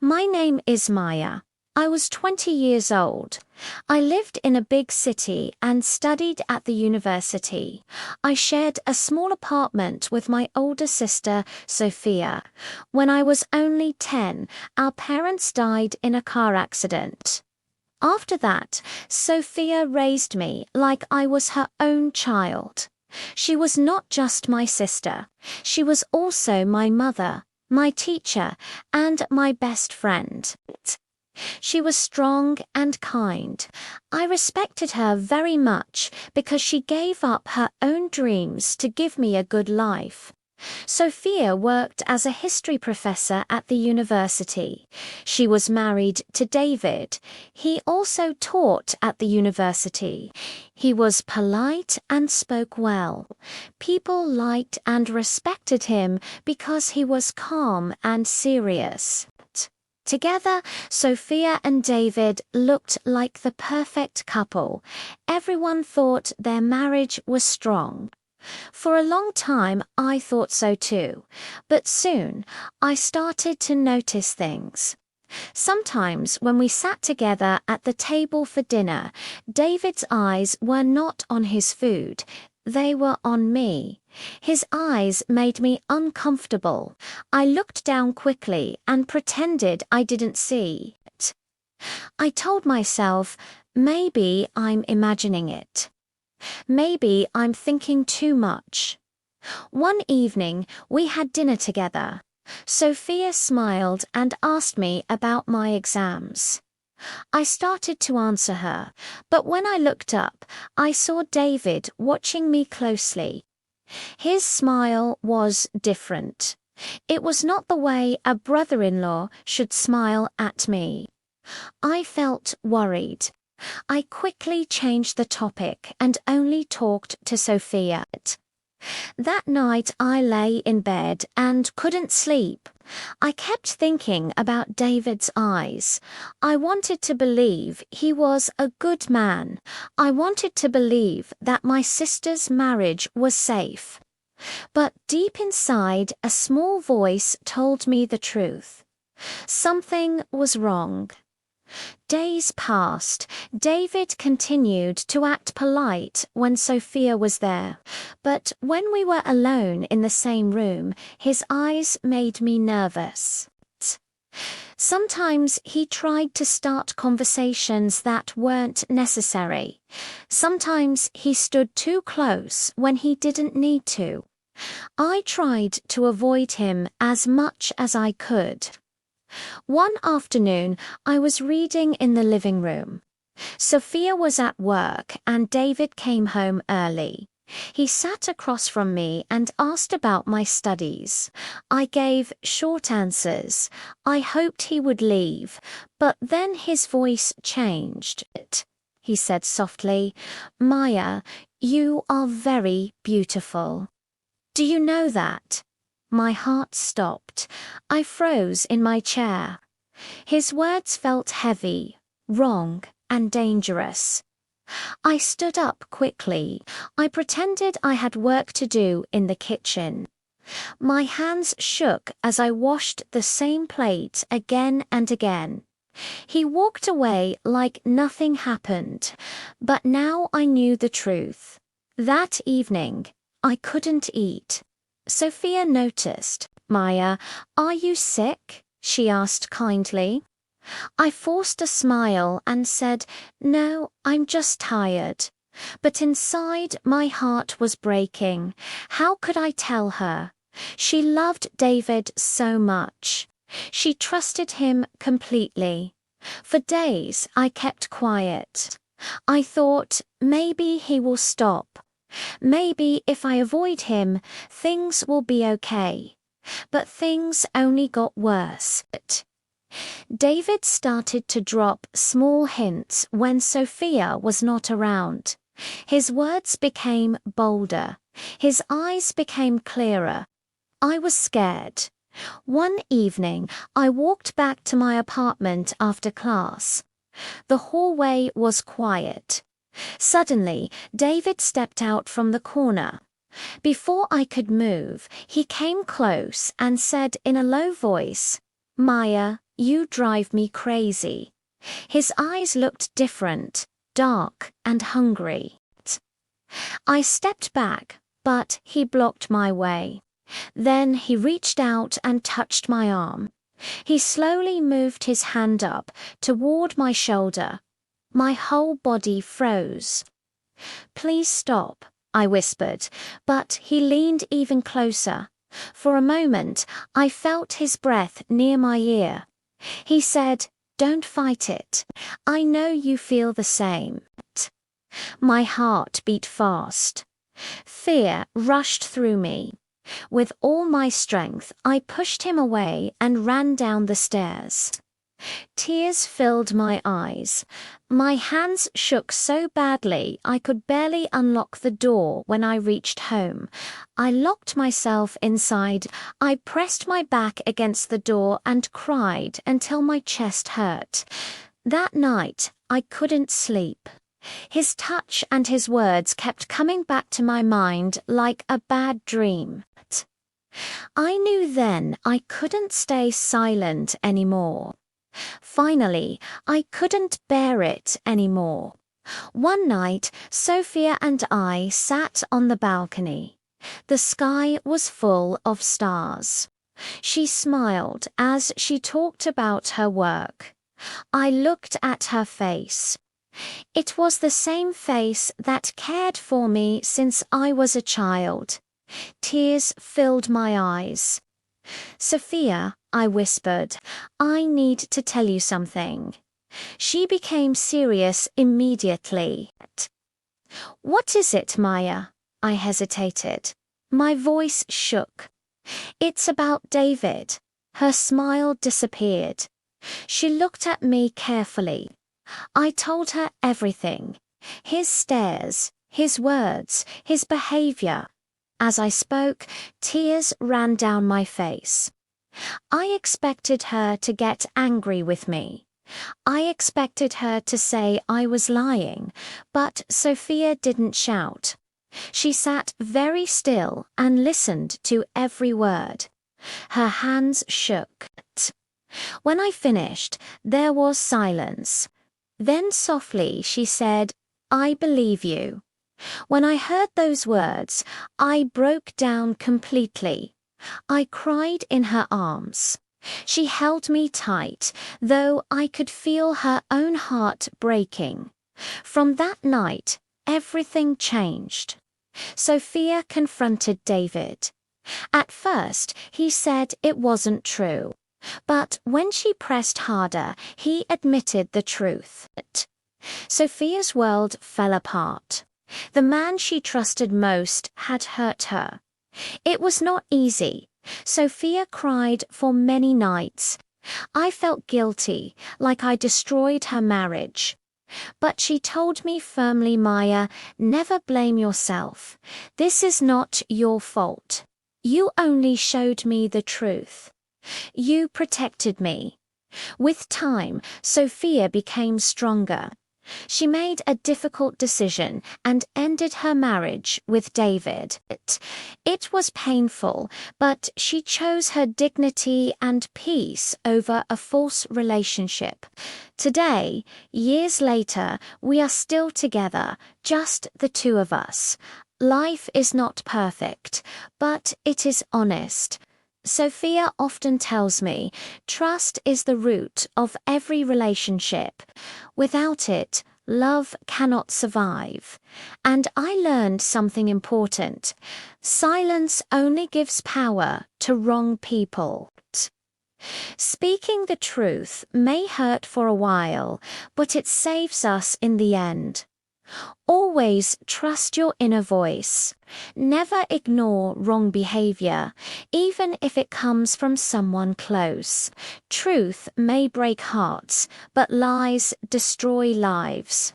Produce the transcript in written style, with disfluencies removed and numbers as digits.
My name is Maya. I was 20 years old. I lived in a big city and studied at the university. I shared a small apartment with my older sister, Sophia. When I was only 10, our parents died in a car accident. After that, Sophia raised me like I was her own child. She was not just my sister. She was also my mother, my teacher, and my best friend. She was strong and kind. I respected her very much because she gave up her own dreams to give me a good life. Sophia worked as a history professor at the university. She was married to David. He also taught at the university. He was polite and spoke well. People liked and respected him because he was calm and serious. Together, Sophia and David looked like the perfect couple. Everyone thought their marriage was strong. For a long time, I thought so too, but soon I started to notice things. Sometimes when we sat together at the table for dinner, David's eyes were not on his food, they were on me. His eyes made me uncomfortable. I looked down quickly and pretended I didn't see it. I told myself, maybe I'm imagining it. Maybe I'm thinking too much. One evening, we had dinner together. Sophia smiled and asked me about my exams. I started to answer her, but when I looked up, I saw David watching me closely. His smile was different. It was not the way a brother-in-law should smile at me. I felt worried. I quickly changed the topic and only talked to Sophia. That night I lay in bed and couldn't sleep. I kept thinking about David's eyes. I wanted to believe he was a good man. I wanted to believe that my sister's marriage was safe. But deep inside, a small voice told me the truth. Something was wrong. Days passed. David continued to act polite when Sophia was there, but when we were alone in the same room, his eyes made me nervous. Sometimes he tried to start conversations that weren't necessary. Sometimes he stood too close when he didn't need to. I tried to avoid him as much as I could. One afternoon, I was reading in the living room. Sophia was at work and David came home early. He sat across from me and asked about my studies. I gave short answers. I hoped he would leave, but then his voice changed. He said softly, "Maya, you are very beautiful. Do you know that?" My heart stopped. I froze in my chair. His words felt heavy, wrong, and dangerous. I stood up quickly. I pretended I had work to do in the kitchen. My hands shook as I washed the same plate again and again. He walked away like nothing happened, but now I knew the truth. That evening, I couldn't eat. Sophia noticed. "Maya, are you sick?" she asked kindly. I forced a smile and said, "No, I'm just tired." But inside, my heart was breaking. How could I tell her? She loved David so much. She trusted him completely. For days, I kept quiet. I thought, maybe he will stop. Maybe if I avoid him, things will be okay. But things only got worse. David started to drop small hints when Sophia was not around. His words became bolder. His eyes became clearer. I was scared. One evening, I walked back to my apartment after class. The hallway was quiet. Suddenly, David stepped out from the corner. Before I could move, he came close and said in a low voice, Maya, you drive me crazy. His eyes looked different, dark and hungry. I stepped back, but he blocked my way. Then he reached out and touched my arm. He slowly moved his hand up toward my shoulder. My whole body froze. Please stop, I whispered, but he leaned even closer. For a moment, I felt his breath near my ear. He said, "Don't fight it. I know you feel the same." My heart beat fast. Fear rushed through me. With all my strength, I pushed him away and ran down the stairs. Tears filled my eyes. My hands shook so badly I could barely unlock the door when I reached home. I locked myself inside. I pressed my back against the door and cried until my chest hurt. That night, I couldn't sleep. His touch and his words kept coming back to my mind like a bad dream. I knew then I couldn't stay silent anymore. Finally, I couldn't bear it anymore. One night, Sophia and I sat on the balcony. The sky was full of stars. She smiled as she talked about her work. I looked at her face. It was the same face that cared for me since I was a child. Tears filled my eyes. "Sophia," I whispered, "I need to tell you something." She became serious immediately. "What is it, Maya?" I hesitated. My voice shook. "It's about David." Her smile disappeared. She looked at me carefully. I told her everything. His stares, his words, his behavior. As I spoke, tears ran down my face. I expected her to get angry with me. I expected her to say I was lying, but Sophia didn't shout. She sat very still and listened to every word. Her hands shook. When I finished, there was silence. Then softly she said, "I believe you." When I heard those words, I broke down completely. I cried in her arms. She held me tight, though I could feel her own heart breaking. From that night, everything changed. Sophia confronted David. At first, he said it wasn't true. But when she pressed harder, he admitted the truth. Sophia's world fell apart. The man she trusted most had hurt her. It was not easy. Sophia cried for many nights. I felt guilty, like I destroyed her marriage. But she told me firmly, "Maya, never blame yourself. This is not your fault. You only showed me the truth. You protected me." With time, Sophia became stronger. She made a difficult decision and ended her marriage with David. It was painful, but she chose her dignity and peace over a false relationship. Today, years later, we are still together, just the two of us. Life is not perfect, but it is honest. Sophia often tells me, trust is the root of every relationship. Without it, love cannot survive. And I learned something important. Silence only gives power to wrong people. Speaking the truth may hurt for a while, but it saves us in the end. Always trust your inner voice. Never ignore wrong behavior, even if it comes from someone close. Truth may break hearts, but lies destroy lives.